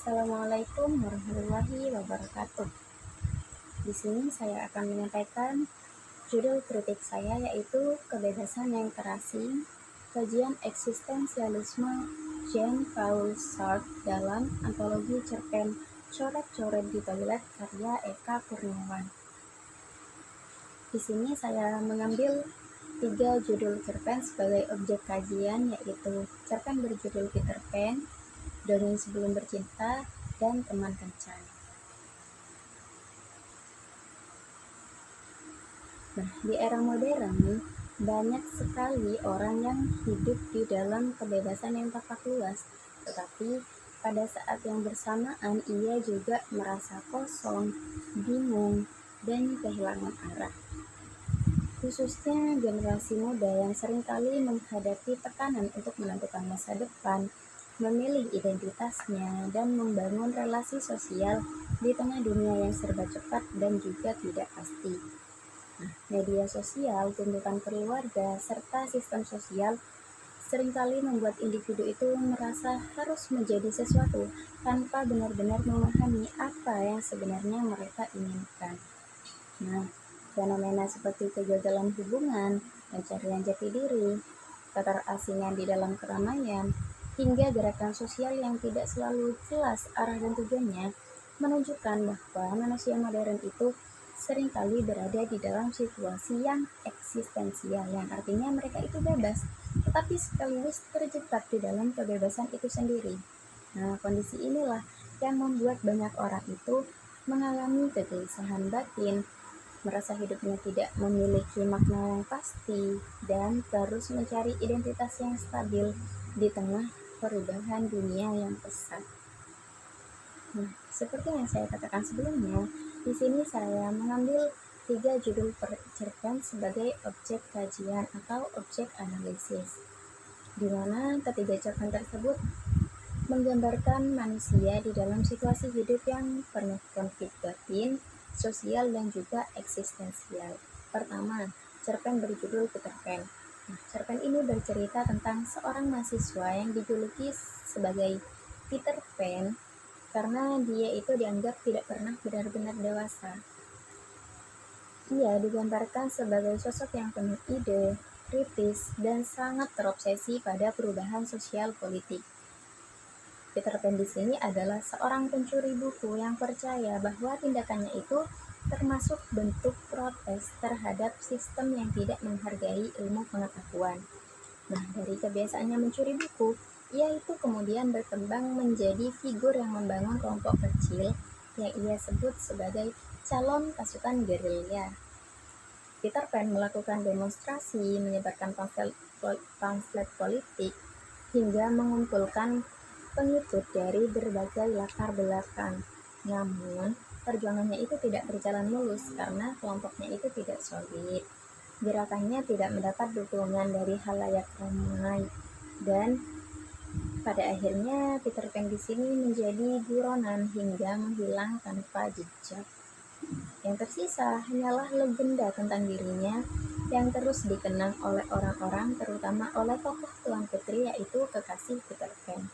Assalamualaikum warahmatullahi wabarakatuh. Di sini saya akan menyampaikan judul kritik saya yaitu Kebebasan yang Terasing, Kajian Eksistensialisme Jean-Paul Sartre dalam antologi cerpen Coret-coret di Toilet karya Eka Kurniawan. Di sini saya mengambil 3 judul cerpen sebagai objek kajian, yaitu cerpen berjudul Peter Pan, Dongeng Sebelum Bercinta, dan Teman Kencan. Nah, di era modern, banyak sekali orang yang hidup di dalam kebebasan yang tampak luas, tetapi pada saat yang bersamaan ia juga merasa kosong, bingung, dan kehilangan arah. Khususnya generasi muda yang seringkali menghadapi tekanan untuk menentukan masa depan, memilih identitasnya, dan membangun relasi sosial di tengah dunia yang serba cepat dan juga tidak pasti. Media sosial, tuntutan keluarga, serta sistem sosial seringkali membuat individu itu merasa harus menjadi sesuatu tanpa benar-benar memahami apa yang sebenarnya mereka inginkan. Nah, fenomena seperti kegagalan hubungan, pencarian jati diri, keterasingan di dalam keramaian, hingga gerakan sosial yang tidak selalu jelas arah dan tujuannya, menunjukkan bahwa manusia modern itu seringkali berada di dalam situasi yang eksistensial, yang artinya mereka itu bebas, tetapi sekaligus terjebak di dalam kebebasan itu sendiri. Nah, kondisi inilah yang membuat banyak orang itu mengalami kegelisahan batin, merasa hidupnya tidak memiliki makna yang pasti, dan terus mencari identitas yang stabil di tengah perubahan dunia yang pesat. Nah, seperti yang saya katakan sebelumnya, di sini saya mengambil 3 judul cerpen sebagai objek kajian atau objek analisis, di mana ketiga cerpen tersebut menggambarkan manusia di dalam situasi hidup yang penuh konflik batin, sosial, dan juga eksistensial. Pertama, cerpen berjudul Peter Pan. Nah, cerpen ini bercerita tentang seorang mahasiswa yang dijuluki sebagai Peter Pan karena dia itu dianggap tidak pernah benar-benar dewasa. Ia digambarkan sebagai sosok yang penuh ide, kritis, dan sangat terobsesi pada perubahan sosial politik. Peter Pan di sini adalah seorang pencuri buku yang percaya bahwa tindakannya itu termasuk bentuk protes terhadap sistem yang tidak menghargai ilmu pengetahuan. Nah, dari kebiasaannya mencuri buku, ia itu kemudian berkembang menjadi figur yang membangun kelompok kecil yang ia sebut sebagai calon pasukan gerilya. Peter Pan melakukan demonstrasi, menyebarkan pamflet politik, hingga mengumpulkan pengikut dari berbagai latar belakang. Namun, perjuangannya itu tidak berjalan mulus karena kelompoknya itu tidak solid. Gerakannya tidak mendapat dukungan dari halayak ramai, dan pada akhirnya Peter Pan di sini menjadi buronan hingga menghilang tanpa jejak. Yang tersisa hanyalah legenda tentang dirinya yang terus dikenang oleh orang-orang, terutama oleh tokoh Tuan Putri yaitu kekasih Peter Pan.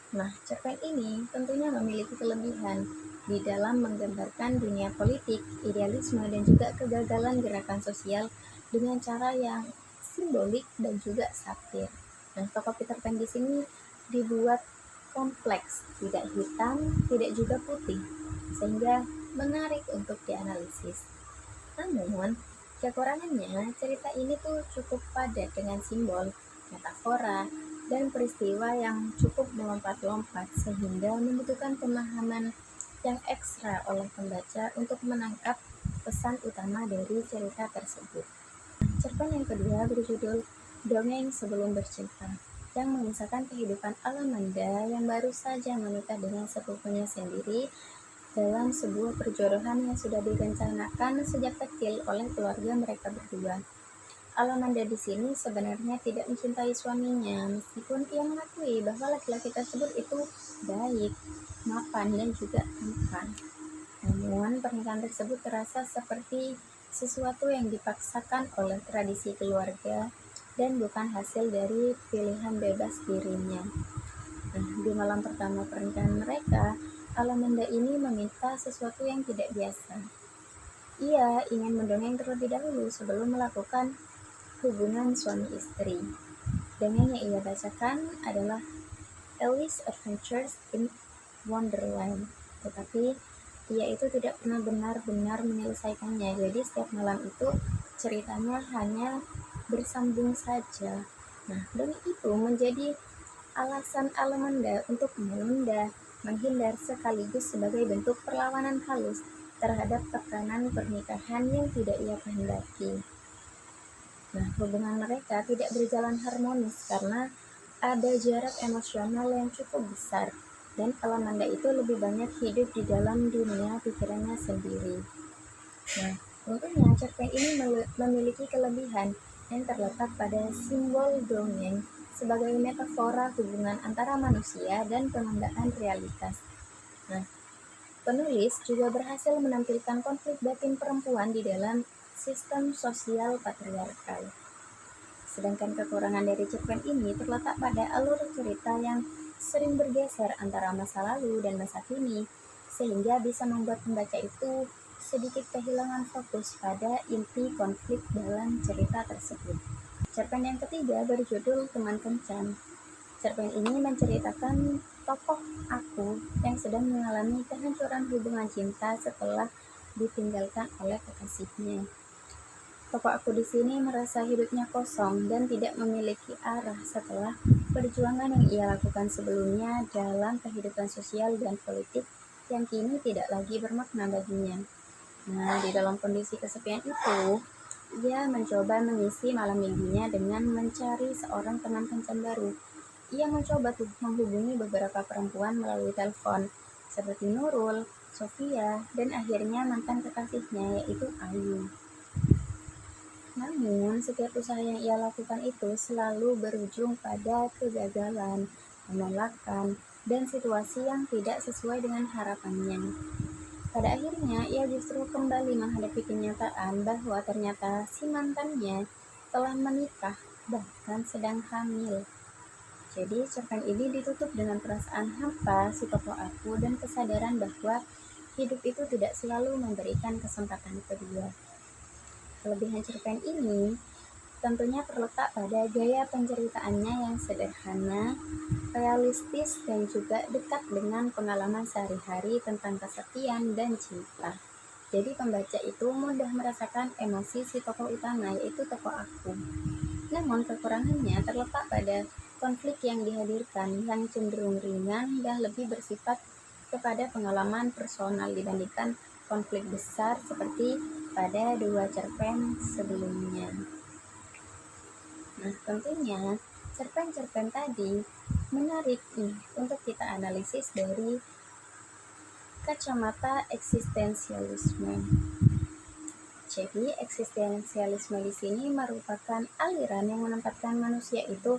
Nah, cerpen ini tentunya memiliki kelebihan di dalam menggambarkan dunia politik, idealisme, dan juga kegagalan gerakan sosial dengan cara yang simbolik dan juga satir. Nah, tokoh Peter Pan di sini dibuat kompleks, tidak hitam, tidak juga putih, sehingga menarik untuk dianalisis. Namun, kekurangannya cerita ini tuh cukup padat dengan simbol, metafora, dan peristiwa yang cukup melompat-lompat sehingga membutuhkan pemahaman yang ekstra oleh pembaca untuk menangkap pesan utama dari cerita tersebut. Cerpen yang kedua berjudul Dongeng Sebelum Bercinta, yang mengisahkan kehidupan Alamanda yang baru saja menikah dengan sepupunya sendiri dalam sebuah perjodohan yang sudah direncanakan sejak kecil oleh keluarga mereka berdua. Alamanda di sini sebenarnya tidak mencintai suaminya, meskipun ia mengakui bahwa laki-laki tersebut itu baik, mapan, dan juga tampan. Namun, pernikahan tersebut terasa seperti sesuatu yang dipaksakan oleh tradisi keluarga dan bukan hasil dari pilihan bebas dirinya. Nah, di Di malam pertama pernikahan mereka, Alamanda ini meminta sesuatu yang tidak biasa. Ia ingin mendongeng terlebih dahulu sebelum melakukan hubungan suami istri. Dongeng yang ia bacakan adalah Alice Adventures in Wonderland, tetapi ia itu tidak pernah benar-benar menyelesaikannya. Jadi setiap malam itu ceritanya hanya bersambung saja. Nah, dongeng itu menjadi alasan Alamanda untuk menunda, menghindar sekaligus sebagai bentuk perlawanan halus terhadap tekanan pernikahan yang tidak ia kehendaki. Nah, hubungan mereka tidak berjalan harmonis karena ada jarak emosional yang cukup besar, dan Alamanda itu lebih banyak hidup di dalam dunia pikirannya sendiri. Nah, tentunya cerpen ini memiliki kelebihan yang terletak pada simbol dongeng sebagai metafora hubungan antara manusia dan penundaan realitas. Nah, penulis juga berhasil menampilkan konflik batin perempuan di dalam sistem sosial patriarkal. Sedangkan kekurangan dari cerpen ini terletak pada alur cerita yang sering bergeser antara masa lalu dan masa kini, sehingga bisa membuat pembaca itu sedikit kehilangan fokus pada inti konflik dalam cerita tersebut. Cerpen yang ketiga berjudul Teman Kencan. Cerpen ini menceritakan tokoh aku yang sedang mengalami kehancuran hubungan cinta setelah ditinggalkan oleh kekasihnya. Tokoh aku di sini merasa hidupnya kosong dan tidak memiliki arah setelah perjuangan yang ia lakukan sebelumnya dalam kehidupan sosial dan politik yang kini tidak lagi bermakna baginya. Nah, di dalam kondisi kesepian itu, ia mencoba mengisi malam minggunya dengan mencari seorang teman kencan baru. Ia mencoba menghubungi beberapa perempuan melalui telepon, seperti Nurul, Sofia, dan akhirnya mantan kekasihnya yaitu Ayu. Namun, setiap usaha yang ia lakukan itu selalu berujung pada kegagalan, penolakan, dan situasi yang tidak sesuai dengan harapannya. Pada akhirnya, ia justru kembali menghadapi kenyataan bahwa ternyata si mantannya telah menikah, bahkan sedang hamil. Jadi, cerpen ini ditutup dengan perasaan hampa si tokoh aku dan kesadaran bahwa hidup itu tidak selalu memberikan kesempatan kedua. Kelebihan cerpen ini tentunya terletak pada gaya penceritaannya yang sederhana, realistis, dan juga dekat dengan pengalaman sehari-hari tentang kesepian dan cinta. Jadi pembaca itu mudah merasakan emosi si tokoh utama, yaitu tokoh aku. Namun kekurangannya terletak pada konflik yang dihadirkan yang cenderung ringan dan lebih bersifat kepada pengalaman personal dibandingkan konflik besar seperti pada dua cerpen sebelumnya. Nah, tentunya cerpen-cerpen tadi menarik nih untuk kita analisis dari kacamata eksistensialisme. Jadi, eksistensialisme di sini merupakan aliran yang menempatkan manusia itu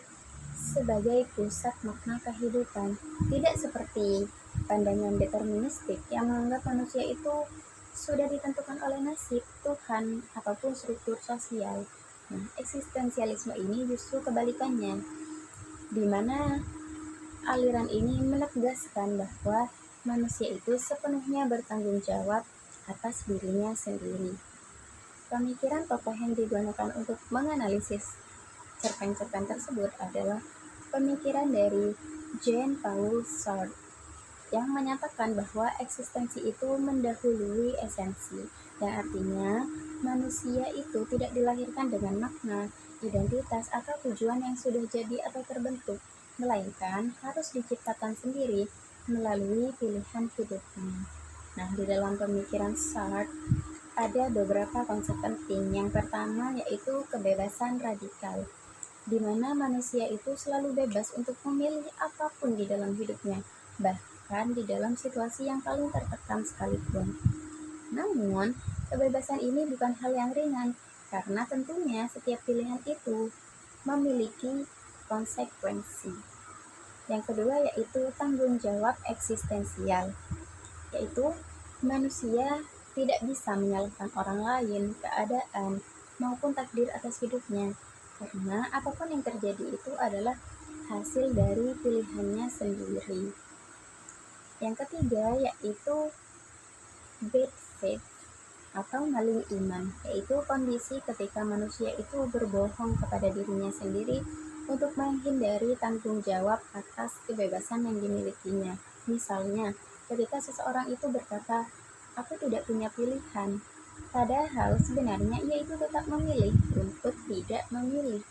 sebagai pusat makna kehidupan, tidak seperti pandangan deterministik yang menganggap manusia itu sudah ditentukan oleh nasib, Tuhan, ataupun struktur sosial. Nah, eksistensialisme ini justru kebalikannya, di mana aliran ini menegaskan bahwa manusia itu sepenuhnya bertanggung jawab atas dirinya sendiri. Pemikiran tokoh yang digunakan untuk menganalisis cerpen-cerpen tersebut adalah pemikiran dari Jean-Paul Sartre yang menyatakan bahwa eksistensi itu mendahului esensi, yang artinya manusia itu tidak dilahirkan dengan makna, identitas, atau tujuan yang sudah jadi atau terbentuk, melainkan harus diciptakan sendiri melalui pilihan hidupnya. Nah, di dalam pemikiran Sartre ada beberapa konsep penting. Yang pertama yaitu kebebasan radikal, di mana manusia itu selalu bebas untuk memilih apapun di dalam hidupnya, bahkan di dalam situasi yang paling tertekan sekalipun. Namun, kebebasan ini bukan hal yang ringan, karena tentunya setiap pilihan itu memiliki konsekuensi. Yang kedua yaitu tanggung jawab eksistensial, yaitu manusia tidak bisa menyalahkan orang lain, keadaan, maupun takdir atas hidupnya, karena apapun yang terjadi itu adalah hasil dari pilihannya sendiri. Yang ketiga yaitu bad faith atau maling iman, yaitu kondisi ketika manusia itu berbohong kepada dirinya sendiri untuk menghindari tanggung jawab atas kebebasan yang dimilikinya. Misalnya, ketika seseorang itu berkata, "Aku tidak punya pilihan," padahal sebenarnya ia itu tetap memilih untuk tidak memilih.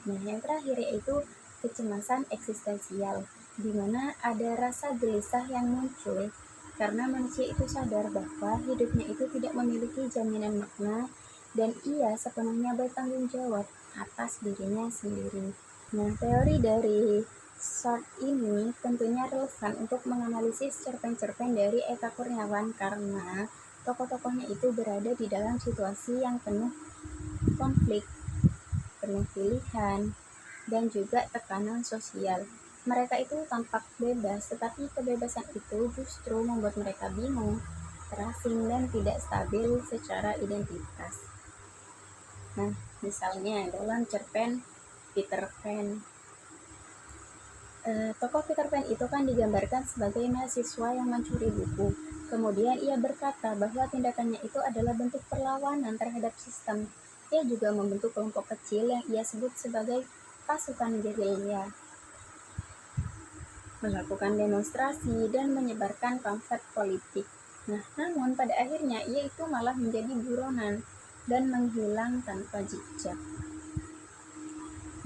Nah, yang terakhir yaitu kecemasan eksistensial, di mana ada rasa gelisah yang muncul karena manusia itu sadar bahwa hidupnya itu tidak memiliki jaminan makna dan ia sepenuhnya bertanggung jawab atas dirinya sendiri. Nah, teori dari Sartre ini tentunya relevan untuk menganalisis cerpen-cerpen dari Eka Kurniawan karena tokoh-tokohnya itu berada di dalam situasi yang penuh konflik, penuh pilihan, dan juga tekanan sosial. Mereka itu tampak bebas, tetapi kebebasan itu justru membuat mereka bingung, terasing, dan tidak stabil secara identitas. Nah, misalnya dalam cerpen Peter Pan, tokoh Peter Pan itu kan digambarkan sebagai mahasiswa yang mencuri buku. Kemudian ia berkata bahwa tindakannya itu adalah bentuk perlawanan terhadap sistem. Ia juga membentuk kelompok kecil yang ia sebut sebagai pasukan gerilya, melakukan demonstrasi dan menyebarkan pamflet politik. Nah, namun pada akhirnya ia itu malah menjadi buronan dan menghilang tanpa jejak.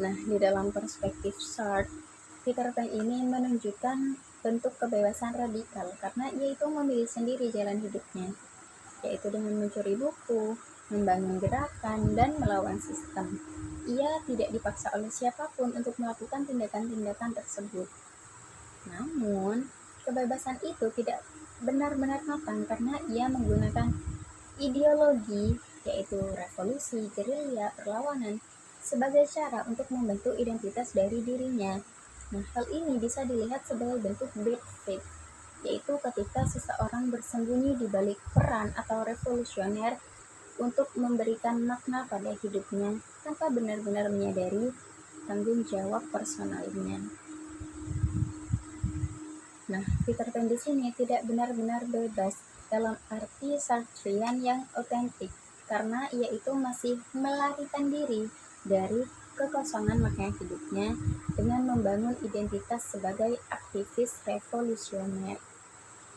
Nah, di dalam perspektif Sartre, Peter Pan ini menunjukkan bentuk kebebasan radikal karena ia itu memilih sendiri jalan hidupnya, yaitu dengan mencuri buku, membangun gerakan, dan melawan sistem. Ia tidak dipaksa oleh siapapun untuk melakukan tindakan-tindakan tersebut. Namun, kebebasan itu tidak benar-benar matang karena ia menggunakan ideologi, yaitu revolusi, gerilya, perlawanan, sebagai cara untuk membentuk identitas dari dirinya. Nah, hal ini bisa dilihat sebagai bentuk bad faith, yaitu ketika seseorang bersembunyi di balik peran atau revolusioner untuk memberikan makna pada hidupnya tanpa benar-benar menyadari tanggung jawab personalnya. Nah, Peter Pan di sini tidak benar-benar bebas dalam arti Sartrean yang otentik, karena ia itu masih melarikan diri dari kekosongan makna hidupnya dengan membangun identitas sebagai aktivis revolusioner.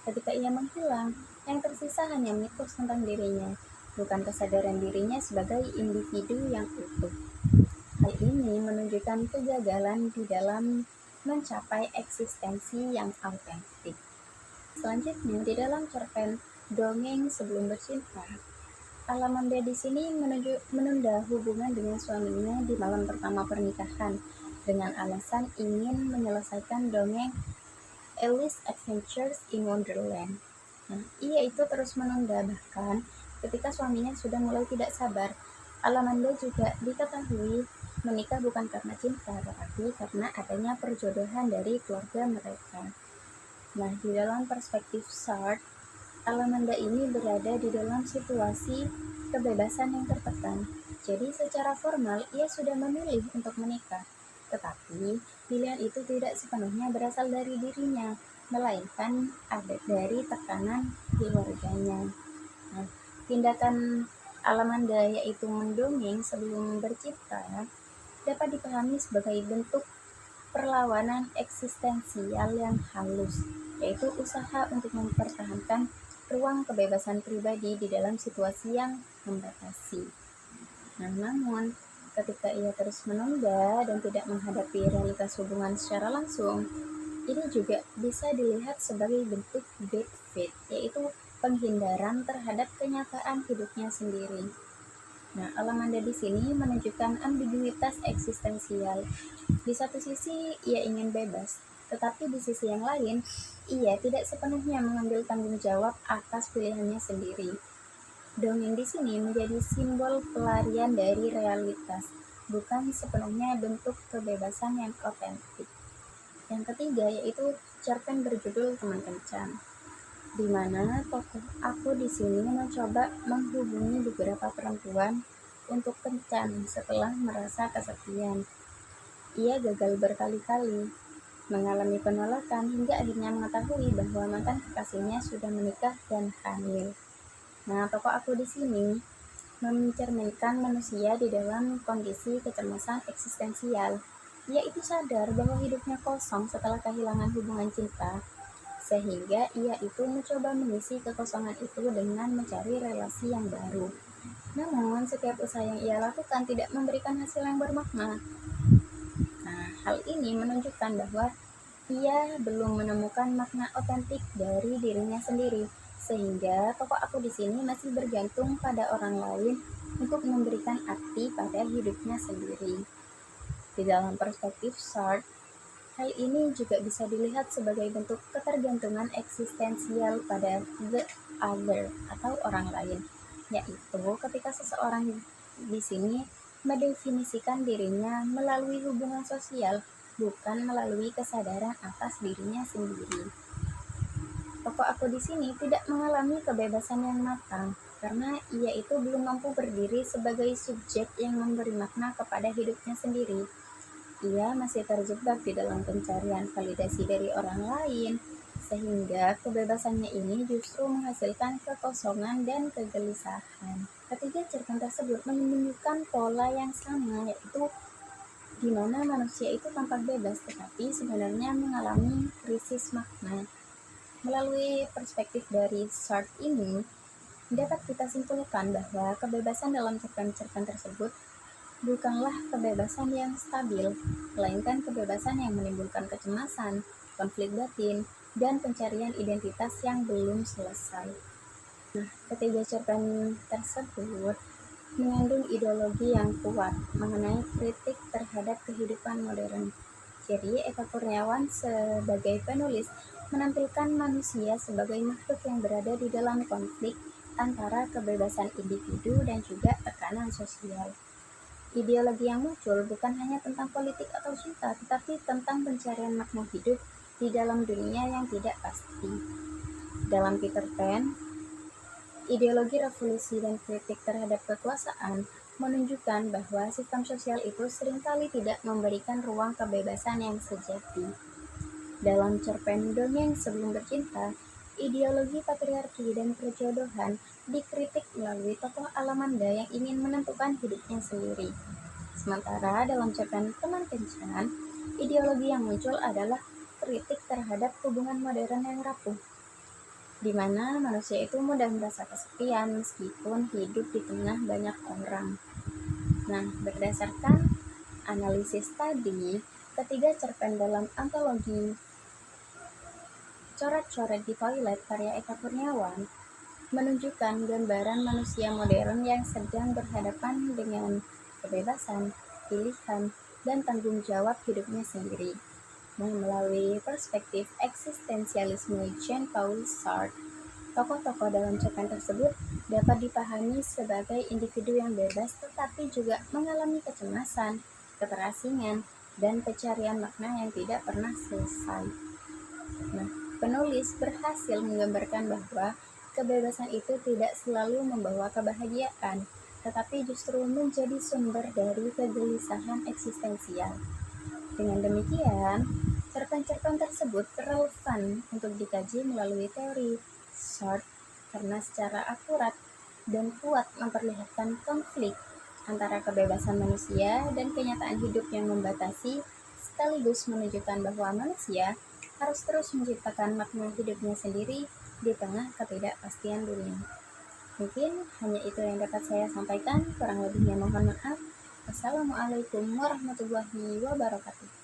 Ketika ia menghilang, yang tersisa hanya mitos tentang dirinya, bukan kesadaran dirinya sebagai individu yang utuh. Hal ini menunjukkan kegagalan di dalam mencapai eksistensi yang autentik. Selanjutnya, di dalam cerpen Dongeng Sebelum Bercinta, Alamanda di sini menunda hubungan dengan suaminya di malam pertama pernikahan dengan alasan ingin menyelesaikan dongeng Alice's Adventures in Wonderland. Nah, ia itu terus menunda, bahkan ketika suaminya sudah mulai tidak sabar. Alamanda juga diketahui menikah bukan karena cinta, tetapi karena adanya perjodohan dari keluarga mereka. Nah, di dalam perspektif Sartre, Alamanda ini berada di dalam situasi kebebasan yang tertekan. Jadi secara formal ia sudah memilih untuk menikah, tetapi pilihan itu tidak sepenuhnya berasal dari dirinya, melainkan ada dari tekanan keluarganya. Nah, tindakan Alamanda yaitu mendongeng sebelum bercinta dapat dipahami sebagai bentuk perlawanan eksistensial yang halus, yaitu usaha untuk mempertahankan ruang kebebasan pribadi di dalam situasi yang membatasi. Nah, namun ketika ia terus menunda dan tidak menghadapi realitas hubungan secara langsung, ini juga bisa dilihat sebagai bentuk bad faith, yaitu penghindaran terhadap kenyataan hidupnya sendiri. Nah, Alamanda di sini menunjukkan ambiguitas eksistensial. Di satu sisi, ia ingin bebas, tetapi di sisi yang lain, ia tidak sepenuhnya mengambil tanggung jawab atas pilihannya sendiri. Dongeng di sini menjadi simbol pelarian dari realitas, bukan sepenuhnya bentuk kebebasan yang otentik. Yang ketiga yaitu cerpen berjudul Teman Kencan, di mana tokoh aku di sini mencoba menghubungi beberapa perempuan untuk kencan setelah merasa kesepian. Ia gagal berkali-kali, mengalami penolakan hingga akhirnya mengetahui bahwa mantan kekasihnya sudah menikah dan hamil. Nah, tokoh aku di sini mencerminkan manusia di dalam kondisi kecemasan eksistensial. Ia itu sadar bahwa hidupnya kosong setelah kehilangan hubungan cinta, sehingga ia itu mencoba mengisi kekosongan itu dengan mencari relasi yang baru. Namun, setiap usaha yang ia lakukan tidak memberikan hasil yang bermakna. Nah, hal ini menunjukkan bahwa ia belum menemukan makna otentik dari dirinya sendiri, sehingga tokoh aku di sini masih bergantung pada orang lain untuk memberikan arti pada hidupnya sendiri. Di dalam perspektif Sartre, hal ini juga bisa dilihat sebagai bentuk ketergantungan eksistensial pada the other atau orang lain, yaitu ketika seseorang di sini mendefinisikan dirinya melalui hubungan sosial, bukan melalui kesadaran atas dirinya sendiri. Tokoh aku di sini tidak mengalami kebebasan yang matang karena ia itu belum mampu berdiri sebagai subjek yang memberi makna kepada hidupnya sendiri. Ia masih terjebak di dalam pencarian validasi dari orang lain, sehingga kebebasannya ini justru menghasilkan kekosongan dan kegelisahan. Ketiga cerpen tersebut menunjukkan pola yang sama, yaitu di mana manusia itu tampak bebas tetapi sebenarnya mengalami krisis makna. Melalui perspektif dari Sartre ini, dapat kita simpulkan bahwa kebebasan dalam cerpen-cerpen tersebut bukanlah kebebasan yang stabil, melainkan kebebasan yang menimbulkan kecemasan, konflik batin, dan pencarian identitas yang belum selesai. Nah, ketiga cerpen tersebut mengandung ideologi yang kuat mengenai kritik terhadap kehidupan modern. Jadi, Eka Kurniawan sebagai penulis menampilkan manusia sebagai makhluk yang berada di dalam konflik antara kebebasan individu dan juga tekanan sosial. Ideologi yang muncul bukan hanya tentang politik atau cinta, tetapi tentang pencarian makna hidup di dalam dunia yang tidak pasti. Dalam Peter Pan, ideologi revolusi dan kritik terhadap kekuasaan menunjukkan bahwa sistem sosial itu seringkali tidak memberikan ruang kebebasan yang sejati. Dalam cerpen Dongeng Sebelum Bercinta, ideologi patriarki dan perjodohan dikritik melalui tokoh Alamanda yang ingin menentukan hidupnya sendiri. Sementara dalam cerpen Teman Kencan, ideologi yang muncul adalah kritik terhadap hubungan modern yang rapuh, di mana manusia itu mudah merasa kesepian meskipun hidup di tengah banyak orang. Nah, berdasarkan analisis tadi, ketiga cerpen dalam antologi Coret-coret di Toilet karya Eka Kurniawan menunjukkan gambaran manusia modern yang sedang berhadapan dengan kebebasan, pilihan, dan tanggung jawab hidupnya sendiri. Nah, melalui perspektif eksistensialisme Jean-Paul Sartre, tokoh-tokoh dalam cerpen tersebut dapat dipahami sebagai individu yang bebas tetapi juga mengalami kecemasan, keterasingan, dan pencarian makna yang tidak pernah selesai. Nah, penulis berhasil menggambarkan bahwa kebebasan itu tidak selalu membawa kebahagiaan, tetapi justru menjadi sumber dari kegelisahan eksistensial. Dengan demikian, cerpen-cerpen tersebut relevan untuk dikaji melalui teori Sartre karena secara akurat dan kuat memperlihatkan konflik antara kebebasan manusia dan kenyataan hidup yang membatasi, sekaligus menunjukkan bahwa manusia harus terus menciptakan makna hidupnya sendiri di tengah ketidakpastian dunia. Mungkin hanya itu yang dapat saya sampaikan, kurang lebihnya mohon maaf. Wassalamualaikum warahmatullahi wabarakatuh.